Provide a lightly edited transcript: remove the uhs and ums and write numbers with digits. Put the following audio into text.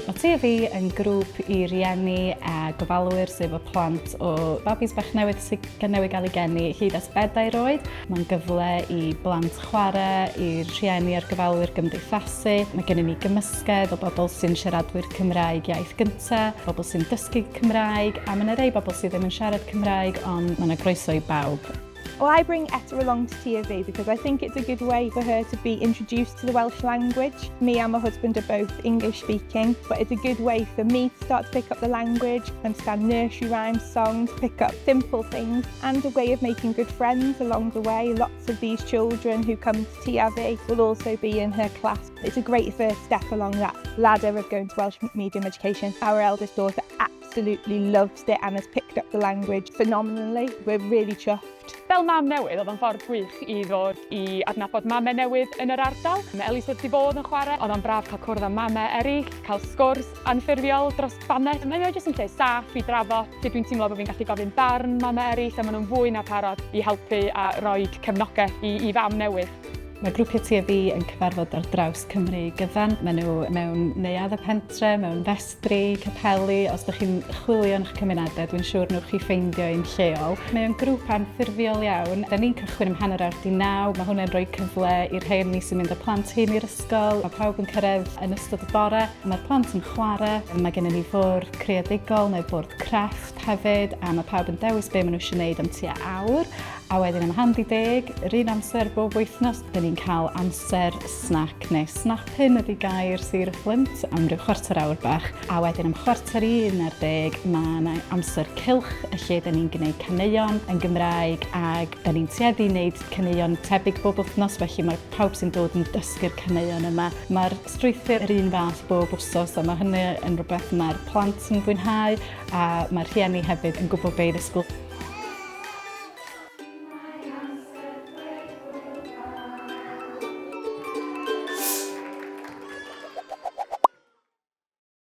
Mae TFE yn grŵp i rieni a gofalwyr sef y plant o babis bach newydd sydd newydd gael ei geni hyd at 4 oed. Mae'n gyfle i blant chwarae, i'r rieni a'r gofalwyr gymdeithasu. Mae gennym ni gymysgedd o bobl sy'n siaradwyr Cymraeg iaith gyntaf, bobl sy'n dysgu Cymraeg, a mae yna rei bobl sydd ddim yn siarad Cymraeg, ond mae yna groeso i bawb. Well, I bring Etta along to TFE because I think it's a good way for her to be introduced to the Welsh language. Me and my husband are both English speaking, but it's a good way for me to start to pick up the language, understand nursery rhymes, songs, pick up simple things, and a way of making good friends along the way. Lots of these children who come to TFE will also be in her class. It's a great first step along that ladder of going to Welsh medium education. Our eldest daughter absolutely loves it and has picked up the language phenomenally. We're really chuffed. Fel mam newydd, oedd o'n ffordd gwych i ddod i adnabod mamau newydd yn yr ardal. Mae Elis wedi bod yn chwarae, oedd o'n braf cael cwrdd â mamau eraill, cael sgwrs anffurfiol dros baned. Mae jyst yn lle saff i drafod, lle dwi'n teimlo bod fi'n gallu gofyn barn mamau eraill, a maen nhw'n fwy na parod i helpu a rhoi cefnogaeth i fam newydd. Mae grwpiau TFE yn cyfarfod ar draws Cymru gyfan. Maen nhw mewn neuadd y pentre, mewn festri, capeli. Os ydych chi'n chwilio yn eich cymunedau, dwi'n siŵr nhw'ch chi ffeindio un lleol. Mae o'n grŵp anffurfiol iawn. Da ni'n cychwyn ym 8:30. Mae hwnna'n rhoi cyfle i'r rhieni sy'n mynd â plant hyn i'r ysgol. Mae pawb yn cyrraedd yn ystod y bore. Mae'r plant yn chwarae. Mae gennym ni fwrdd creadigol neu fwrdd crefft hefyd, a mae pawb yn dewis be maen nhw eisiau gwneud am tua awr. A wedyn am 10:30, yr un amser bob wythnos, da ni'n cael amser snack neu snap-in ydi gair Sir y Fflint am ryw chwarter awr bach. A wedyn am 9:45 mae yna amser cylch, lle da ni'n gwneud caneuon yn Gymraeg ac da ni'n tueddu i wneud caneuon tebyg bob wythnos, felly mae pawb sy'n dod yn dysgu'r caneuon yma. Mae'r strwythur yr un fath bob wsos, a mae hynny yn rhywbeth mae'r plant yn fwynhau a mae'r rhieni hefyd yn gwybod be i ddisgwyl.